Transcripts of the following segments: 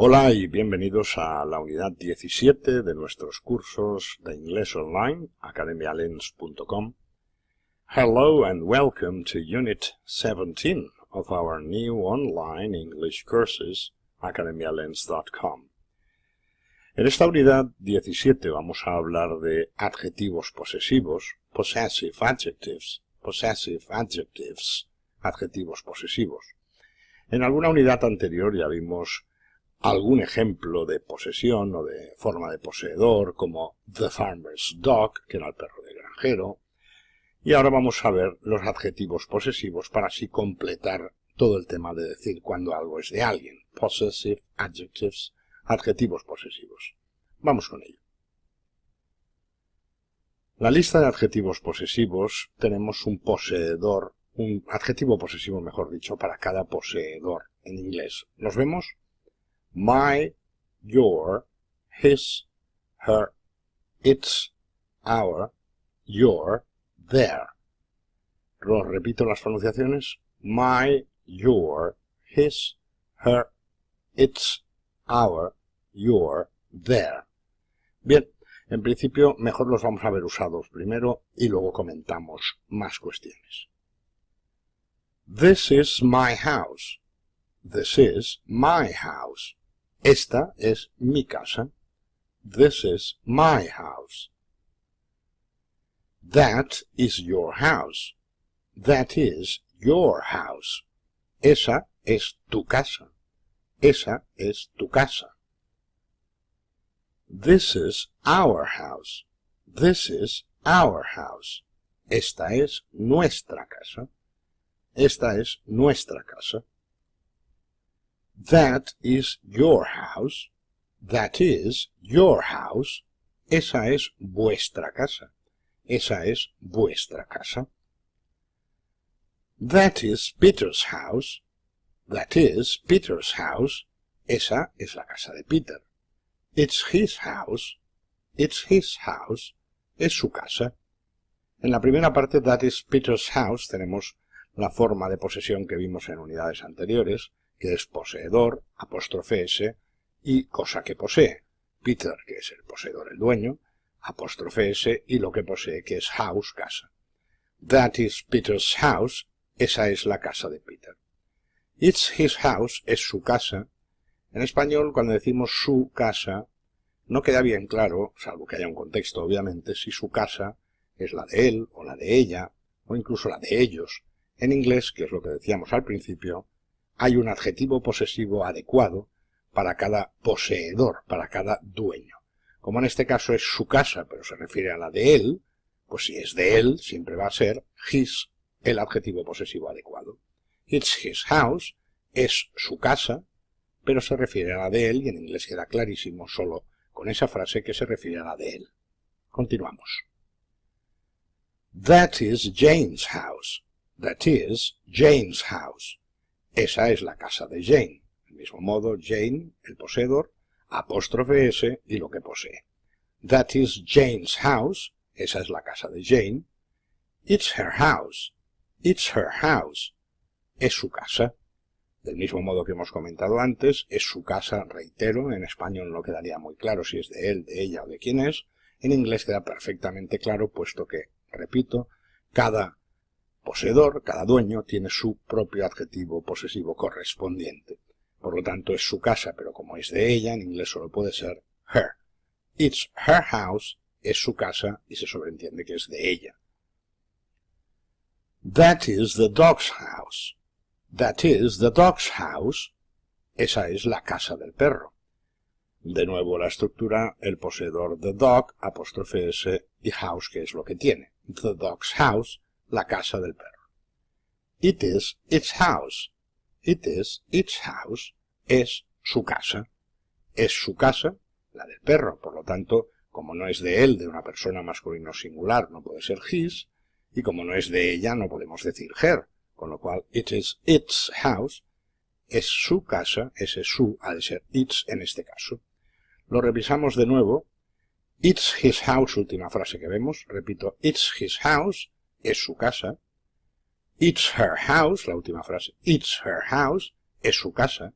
Hola y bienvenidos a la unidad 17 de nuestros cursos de inglés online, academialens.com. Hello and welcome to Unit 17 of our new online English courses, academialens.com. En esta unidad 17 vamos a hablar de adjetivos posesivos, Possessive Adjectives, adjetivos posesivos. En alguna unidad anterior ya vimos algún ejemplo de posesión o de forma de poseedor, como the farmer's dog, que era el perro del granjero, y ahora vamos a ver los adjetivos posesivos para así completar todo el tema de decir cuando algo es de alguien. Possessive Adjectives, adjetivos posesivos. Vamos con ello. La lista de adjetivos posesivos tenemos un poseedor, un adjetivo posesivo, mejor dicho, para cada poseedor en inglés. ¿Los vemos? My, your, his, her, its, our, your, their. Los repito las pronunciaciones. My, your, his, her, its, our, your, their. Bien, en principio mejor los vamos a ver usados primero y luego comentamos más cuestiones. This is my house. This is my house. Esta es mi casa. This is my house. That is your house. That is your house. Esa es tu casa. Esa es tu casa. This is our house. This is our house. Esta es nuestra casa. Esta es nuestra casa. That is your house. That is your house. Esa es vuestra casa. Esa es vuestra casa. That is Peter's house. That is Peter's house. Esa es la casa de Peter. It's his house. It's his house. Es su casa. En la primera parte, that is Peter's house, tenemos la forma de posesión que vimos en unidades anteriores, que es poseedor, apóstrofe S, y cosa que posee. Peter, que es el poseedor, el dueño, apóstrofe S, y lo que posee, que es house, casa. That is Peter's house, esa es la casa de Peter. It's his house, es su casa. En español, cuando decimos su casa, no queda bien claro, salvo que haya un contexto, obviamente, si su casa es la de él, o la de ella, o incluso la de ellos. En inglés, que es lo que decíamos al principio, hay un adjetivo posesivo adecuado para cada poseedor, para cada dueño. Como en este caso es su casa, pero se refiere a la de él, pues si es de él, siempre va a ser his, el adjetivo posesivo adecuado. It's his house, es su casa, pero se refiere a la de él, y en inglés queda clarísimo solo con esa frase que se refiere a la de él. Continuamos. That is Jane's house. That is Jane's house. Esa es la casa de Jane. Del mismo modo, Jane, el poseedor, apóstrofe S y lo que posee. That is Jane's house. Esa es la casa de Jane. It's her house. It's her house. Es su casa. Del mismo modo que hemos comentado antes, es su casa, reitero, en español no quedaría muy claro si es de él, de ella o de quién es. En inglés queda perfectamente claro, puesto que, repito, cada poseedor, cada dueño, tiene su propio adjetivo posesivo correspondiente. Por lo tanto, es su casa, pero como es de ella, en inglés solo puede ser her. It's her house, es su casa, y se sobreentiende que es de ella. That is the dog's house. That is the dog's house. Esa es la casa del perro. De nuevo la estructura, el poseedor the dog, apóstrofe S, y house, que es lo que tiene. The dog's house, la casa del perro. It is its house. It is its house. Es su casa. Es su casa, la del perro. Por lo tanto, Como no es de él, de una persona masculino singular, no puede ser his, y como no es de ella, no podemos decir her, con lo cual it is its house, es su casa, ese su ha de ser its en este caso. Lo revisamos de nuevo. It's his house, última frase que vemos, repito, it's his house, es su casa. It's her house, la última frase, it's her house, es su casa.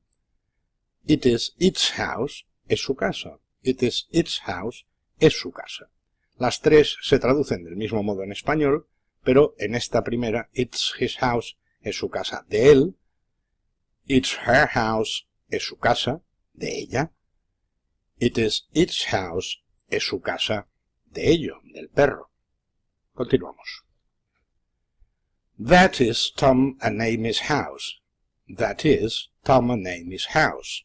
It is its house, es su casa. It is its house, es su casa. Las tres se traducen del mismo modo en español, pero en esta primera, it's his house, es su casa de él. It's her house, es su casa de ella. It is its house, es su casa de ello, del perro. Continuamos. That is Tom and Amy's house. That is Tom and Amy's house.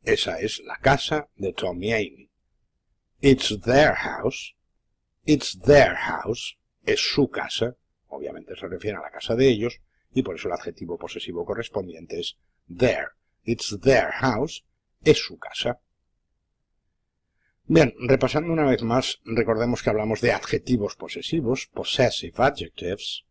Esa es la casa de Tom y Amy. It's their house. It's their house. Es su casa. Obviamente se refiere a la casa de ellos y por eso el adjetivo posesivo correspondiente es their. It's their house. Es su casa. Bien, repasando una vez más, recordemos que hablamos de adjetivos posesivos, Possessive Adjectives,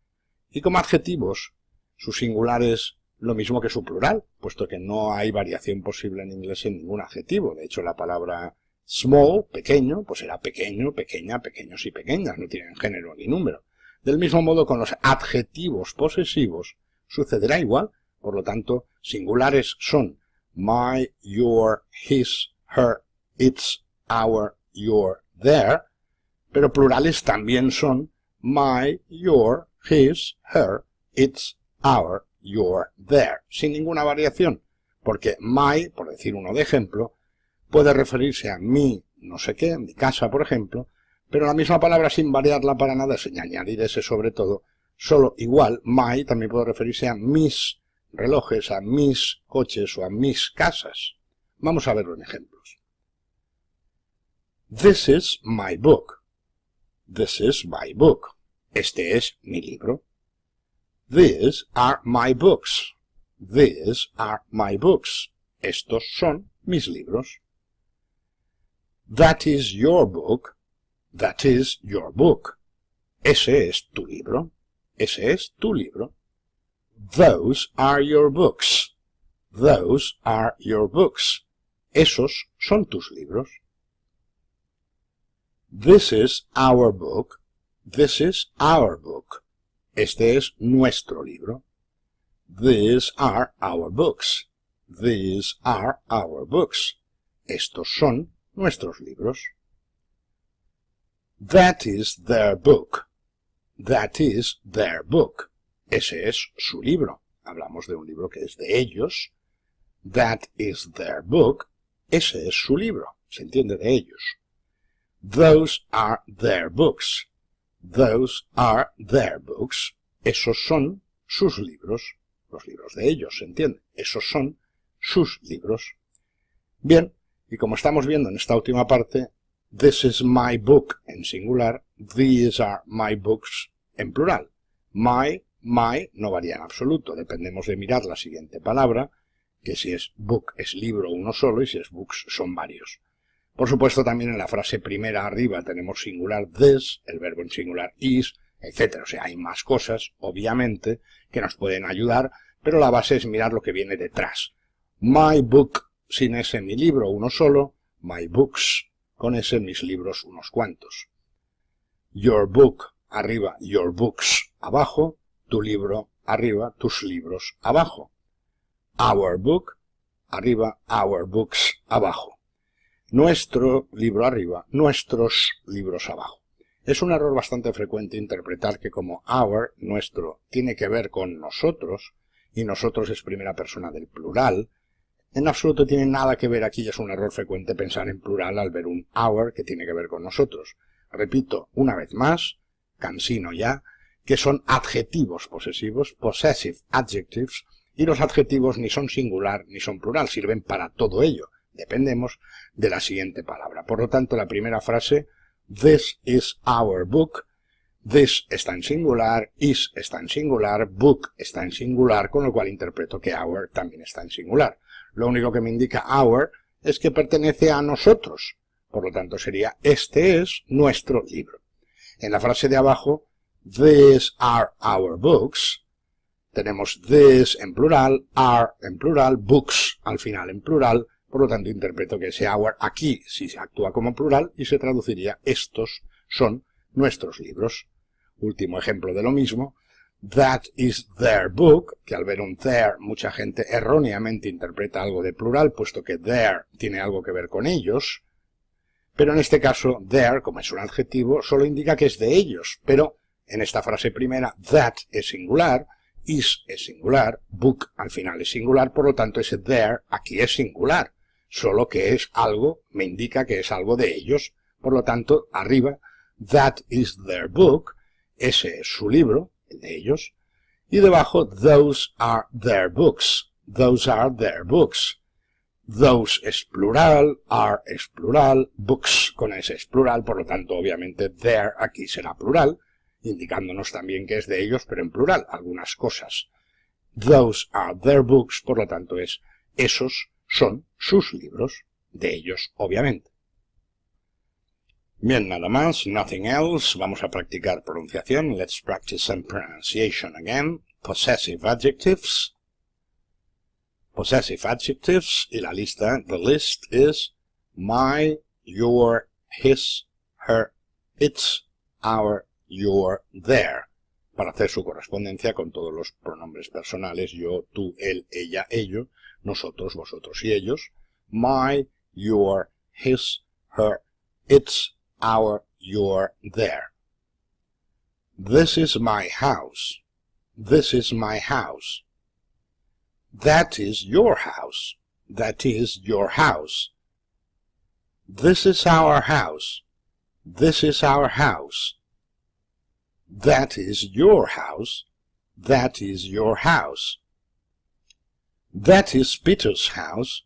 y como adjetivos, su singular es lo mismo que su plural, puesto que no hay variación posible en inglés en ningún adjetivo. De hecho, la palabra small, pequeño, pues será pequeño, pequeña, pequeños y pequeñas, no tienen género ni número. Del mismo modo, con los adjetivos posesivos sucederá igual, por lo tanto, singulares son my, your, his, her, its, our, your, their, pero plurales también son my, your, his, her, its, our, your, their, sin ninguna variación, porque my, por decir uno de ejemplo, puede referirse a mi no sé qué, mi casa, por ejemplo, pero la misma palabra sin variarla para nada, sin añadir ese sobre todo, solo igual, my también puede referirse a mis relojes, a mis coches o a mis casas. Vamos a verlo en ejemplos. This is my book. This is my book. Este es mi libro. These are my books. These are my books. Estos son mis libros. That is your book. That is your book. Ese es tu libro. Ese es tu libro. Those are your books. Those are your books. Esos son tus libros. This is our book. This is our book. Este es nuestro libro. These are our books. These are our books. Estos son nuestros libros. That is their book. That is their book. Ese es su libro. Hablamos de un libro que es de ellos. That is their book. Ese es su libro. Se entiende, de ellos. Those are their books. Those are their books. Esos son sus libros. Los libros de ellos, ¿se entiende? Esos son sus libros. Bien, y como estamos viendo en esta última parte, this is my book en singular, these are my books en plural. My no varía en absoluto, dependemos de mirar la siguiente palabra, que si es book es libro uno solo y si es books son varios. Por supuesto, también en la frase primera arriba tenemos singular this, el verbo en singular is, etc. O sea, hay más cosas, obviamente, que nos pueden ayudar, pero la base es mirar lo que viene detrás. My book, sin ese mi libro, uno solo. My books, con ese mis libros, unos cuantos. Your book, arriba, your books, abajo. Tu libro, arriba, tus libros, abajo. Our book, arriba, our books, abajo. Nuestro libro arriba, nuestros libros abajo. Es un error bastante frecuente interpretar que como our, nuestro, tiene que ver con nosotros, y nosotros es primera persona del plural. En absoluto tiene nada que ver aquí, y es un error frecuente pensar en plural al ver un our que tiene que ver con nosotros. Repito una vez más, cansino ya, que son adjetivos posesivos, possessive adjectives, y los adjetivos ni son singular ni son plural, sirven para todo ello. Dependemos de la siguiente palabra. Por lo tanto, la primera frase, this is our book, this está en singular, is está en singular, book está en singular, con lo cual interpreto que our también está en singular. Lo único que me indica our es que pertenece a nosotros. Por lo tanto sería, este es nuestro libro. En la frase de abajo, these are our books, tenemos this en plural, are en plural, books al final en plural, por lo tanto interpreto que ese our aquí sí se actúa como plural y se traduciría estos son nuestros libros. Último ejemplo de lo mismo, that is their book, que al ver un their mucha gente erróneamente interpreta algo de plural, puesto que their tiene algo que ver con ellos, pero en este caso their, como es un adjetivo, solo indica que es de ellos, pero en esta frase primera that es singular, is es singular, book al final es singular, por lo tanto ese their aquí es singular, solo que es algo, me indica que es algo de ellos, por lo tanto arriba, that is their book, ese es su libro, el de ellos, y debajo, those are their books, those are their books. Those es plural, are es plural, books con ese es plural, por lo tanto obviamente their aquí será plural, indicándonos también que es de ellos, pero en plural, algunas cosas. Those are their books, por lo tanto es, esos son sus libros, de ellos obviamente. Bien, nada más, nothing else, vamos a practicar pronunciación, let's practice some pronunciation again. Possessive adjectives. Possessive adjectives, y la lista, the list is my, your, his, her, its, our, your, their, para hacer su correspondencia con todos los pronombres personales, yo, tú, él, ella, ello, nosotros, vosotros y ellos, my, your, his, her, its, our, your, their. This is my house. This is my house. That is your house. That is your house. This is our house. This is our house. That is your house. That is your house. That is Peter's house.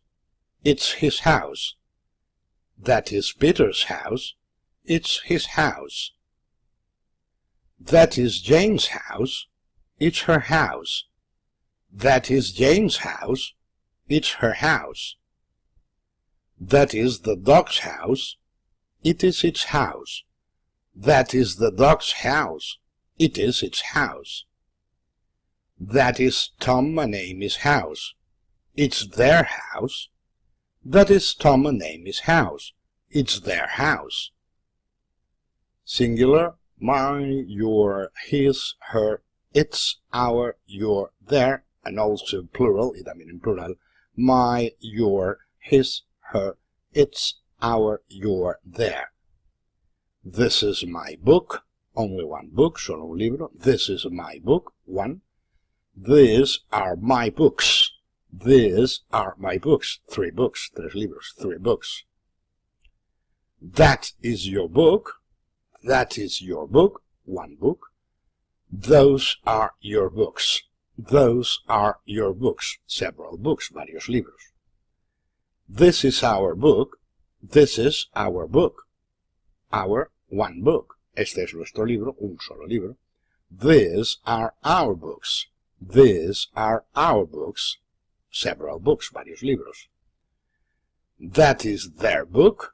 It's his house. That is Peter's house. It's his house. That is Jane's house. It's her house. That is Jane's house. It's her house. That is the dog's house. It is its house. That is the dog's house. It is its house. That is Tom and Amy's house. It's their house. That is Tom and Amy's house. It's their house. Singular, my, your, his, her, its, our, your, their, and also plural, y también en plural, my, your, his, her, its, our, your, their. This is my book, only one book, solo un libro. This is my book, one. These are my books. These are my books, three books, tres libros, three books. That is your book. That is your book, one book. Those are your books. Those are your books, several books, varios libros. This is our book. This is our book. Our, one book. Este es nuestro libro, un solo libro. These are our books. These are our books, several books, varios libros. That is their book.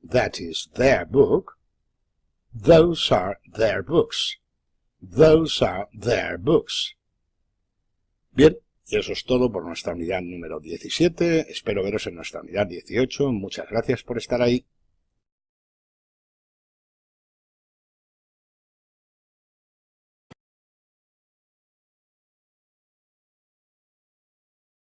That is their book. Those are their books. Those are their books. Bien, y eso es todo por nuestra unidad número 17. Espero veros en nuestra unidad 18. Muchas gracias por estar ahí.